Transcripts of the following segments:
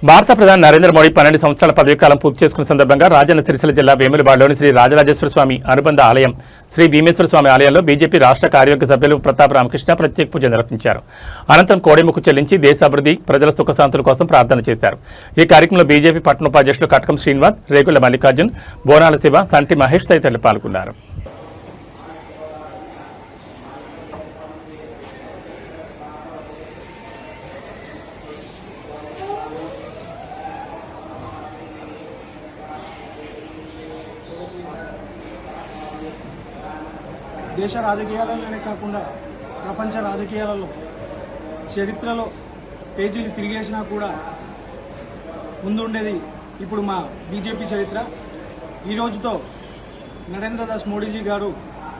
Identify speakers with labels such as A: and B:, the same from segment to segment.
A: భారత ప్రధాని నరేంద్ర మోడీ 12 సంవత్సరాల పదవీకాలం పూర్తి చేసుకున్న సందర్భంగా రాజన్న సిరిసిల్ల జిల్లా వేములవాడలోని శ్రీ రాజరాజేశ్వర స్వామి అనుబంధ ఆలయం శ్రీ భీమేశ్వర స్వామి ఆలయంలో బీజేపీ రాష్ట్ర కార్యవర్గ సభ్యులు ప్రతాప్ రామకృష్ణ ప్రత్యేక పూజ నిర్వహించారు. అనంతరం కోడెముక్కు చెల్లించి దేశాభివృద్ధి, ప్రజల సుఖశాంతుల కోసం ప్రార్థన చేశారు. ఈ కార్యక్రమంలో బీజేపీ పట్టణోపాధ్యక్షులు కటకం శ్రీనివాస్, రేగుళ్ల మల్లికార్జున్, బోనాల శివ, సంటి మహేష్ తదితరులు పాల్గొన్నారు.
B: దేశ రాజకీయాలలోనే కాకుండా ప్రపంచ రాజకీయాలలో చరిత్రలో పేజీలు తిరిగేసినా కూడా ముందుండేది ఇప్పుడు మా బీజేపీ చరిత్ర. ఈ రోజుతో నరేంద్ర దాస్ మోడీజీ గారు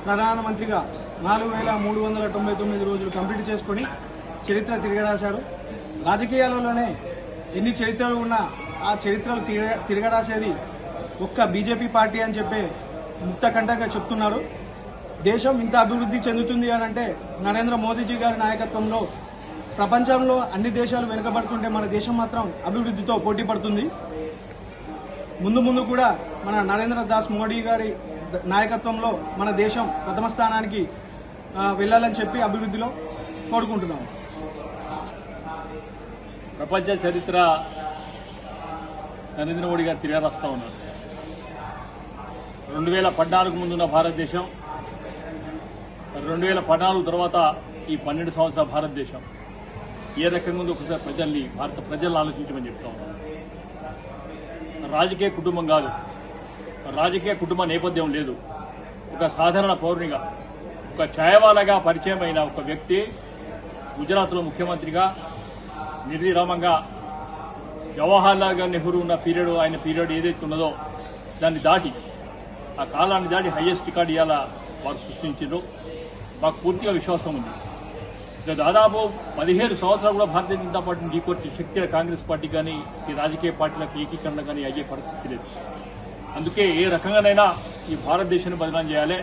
B: ప్రధానమంత్రిగా 4399 రోజులు కంప్లీట్ చేసుకుని చరిత్ర తిరగరాశారు. రాజకీయాలలోనే ఎన్ని చరిత్రలు ఉన్నా ఆ చరిత్రలు తిరగరాసేది ఒక్క బీజేపీ పార్టీ అని చెప్పే ముక్తకంఠంగా చెప్తున్నారు. దేశం ఇంత అభివృద్ధి చెందుతుంది అని అంటే నరేంద్ర మోదీజీ గారి నాయకత్వంలో. ప్రపంచంలో అన్ని దేశాలు వెనుకబడుతుంటే మన దేశం మాత్రం అభివృద్ధితో పోటీ పడుతుంది. ముందు కూడా మన నరేంద్ర దాస్ మోడీ గారి నాయకత్వంలో మన దేశం ప్రథమ స్థానానికి వెళ్లాలని చెప్పి అభివృద్ధిలో కోరుకుంటున్నాం.
C: ప్రపంచ చరిత్ర నరేంద్ర మోడీ గారు తిరగరాస్తా ఉన్నారు. 2014 ముందున్న భారతదేశం, 2014 తర్వాత ఈ 12 సంవత్సరాల భారతదేశం ఏ రకంగా ఉందో ఒకసారి భారత ప్రజల్ని ఆలోచించమని చెప్తా ఉన్నాం. రాజకీయ కుటుంబం కాదు, రాజకీయ కుటుంబ నేపథ్యం లేదు. ఒక సాధారణ పౌరునిగా, ఒక ఛాయవాలగా పరిచయం అయిన ఒక వ్యక్తి గుజరాత్లో ముఖ్యమంత్రిగా నిర్విరామంగా జవహర్లాల్ నెహ్రూ ఉన్న ఆయన పీరియడ్ ఏదైతే ఉన్నదో దాన్ని దాటి, ఆ కాలాన్ని దాటి హైయెస్ట్ రికార్డు ఇవాళ వారు సృష్టించారు. మాకు పూర్తిగా విశ్వాసం ఉంది. దాదాపు 17 సంవత్సరాలు కూడా భారతీయ జనతా పార్టీని ఢీకొట్టే శక్తి కాంగ్రెస్ పార్టీ కానీ ఈ రాజకీయ పార్టీలకు ఏకీకరణ కానీ అయ్యే పరిస్థితి లేదు. అందుకే ఏ రకంగానైనా ఈ భారతదేశాన్ని బదనాం చేయాలి,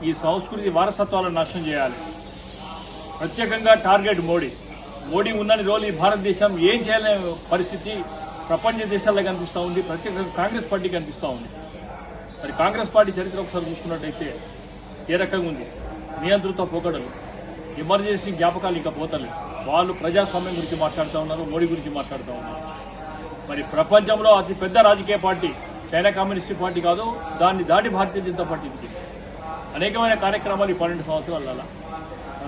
C: ఈ సంస్కృతి వారసత్వాలను నాశనం చేయాలి. ప్రత్యేకంగా టార్గెట్ మోడీ ఉన్నన్ని రోజులు ఈ భారతదేశం ఏం చేయాలనే పరిస్థితి ప్రపంచ దేశాల్లో కనిపిస్తూ ఉంది. ప్రత్యేకంగా కాంగ్రెస్ పార్టీ కనిపిస్తూ ఉంది. మరి కాంగ్రెస్ పార్టీ చరిత్ర ఒకసారి చూసుకున్నట్టయితే ఏ రకంగా ఉంది? నియంత్రిత పోకడలు, ఎమర్జెన్సీ జ్ఞాపకాలు ఇంకా పోతలు. వాళ్ళు ప్రజాస్వామ్యం గురించి మాట్లాడుతూ ఉన్నారు, మోడీ గురించి మాట్లాడుతూ ఉన్నారు. మరి ప్రపంచంలో అతి పెద్ద రాజకీయ పార్టీ చైనా కమ్యూనిస్ట్ పార్టీ కాదు, దాన్ని దాటి భారతీయ జనతా పార్టీ అనేకమైన కార్యక్రమాలు ఈ 12 సంవత్సరాల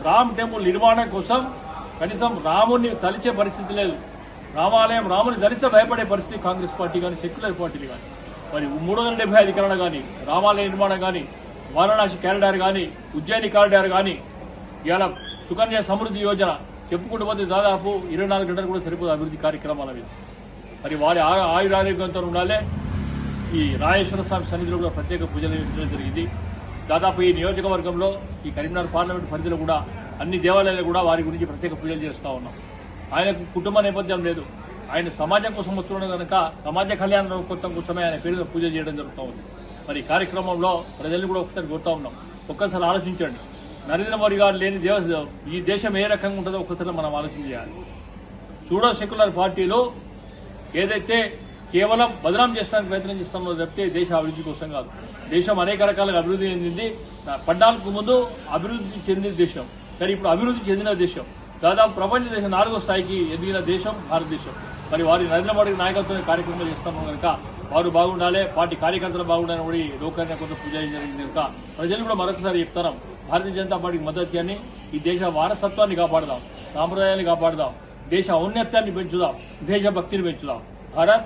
C: రామ్ టెంపుల్ నిర్మాణం కోసం కనీసం రాముడిని తలిచే పరిస్థితి లేదు. రామాలయం రాముని దలిస్తే భయపడే పరిస్థితి కాంగ్రెస్ పార్టీ కానీ సెక్యులర్ పార్టీలు కానీ. మరి 375 అధికరణ కానీ, రామాలయ నిర్మాణం కానీ, వారణాసి కారిడార్ కానీ, ఉజ్జయిని కారిడార్ కానీ, ఇవాళ సుకన్య సమృద్ధి యోజన చెప్పుకుంటూ పోతే దాదాపు 24 గంటలు కూడా సరిపోదు అభివృద్ధి కార్యక్రమాల మీద. మరి వారి ఆయురారోగ్యంతో ఉండాలి. ఈ రాజేశ్వర స్వామి సన్నిధిలో కూడా ప్రత్యేక పూజలు నిర్వహించడం జరిగింది. దాదాపు ఈ నియోజకవర్గంలో ఈ కరీంనగర్ పార్లమెంట్ పరిధిలో కూడా అన్ని దేవాలయాలు కూడా వారి గురించి ప్రత్యేక పూజలు చేస్తూ ఉన్నాం. ఆయనకు కుటుంబ నేపథ్యం లేదు. ఆయన సమాజం కోసం వస్తున్నాడు కనుక సమాజ కళ్యాణ కోసమే ఆయన పేరుతో పూజ చేయడం జరుగుతూ ఉంది. మరి ఈ కార్యక్రమంలో ప్రజల్ని కూడా ఒకసారి కోరుతా ఉన్నాం, ఒక్కసారి ఆలోచించండి. నరేంద్ర మోడీ గారు లేని ఈ దేశం ఏ రకంగా ఉంటుందో ఒక్కసారి మనం ఆలోచన చేయాలి. సూడో సెక్యులర్ పార్టీలు ఏదైతే కేవలం బదనాం చేసడానికి ప్రయత్నం చేస్తామో తప్పితే దేశ అభివృద్ధి కోసం కాదు. దేశం అనేక రకాలుగా అభివృద్ధి చెందింది. 14 ముందు అభివృద్ధి చెందిన దేశం, కానీ ఇప్పుడు అభివృద్ధి చెందిన దేశం, దాదాపు ప్రపంచ దేశం 4వ స్థాయికి ఎదిగిన దేశం భారతదేశం. మరి వారి నరేంద్ర మోడీ నాయకత్వం కార్యక్రమాలు చేస్తాము కనుక వారు బాగుండాలి, పార్టీ కార్యకర్తలు బాగుండాలని కూడా లోకాన్ని కొంత పూజ జరిగింది కనుక ప్రజలు కూడా మరొకసారి చెప్తాం, భారతీయ జనతా పార్టీకి మద్దతు అని ఈ దేశ వారసత్వాన్ని కాపాడదాం, సాంప్రదాయాన్ని కాపాడదాం, దేశ ఔన్నత్యాన్ని పెంచుదాం, దేశభక్తిని పెంచుదాం. భారత్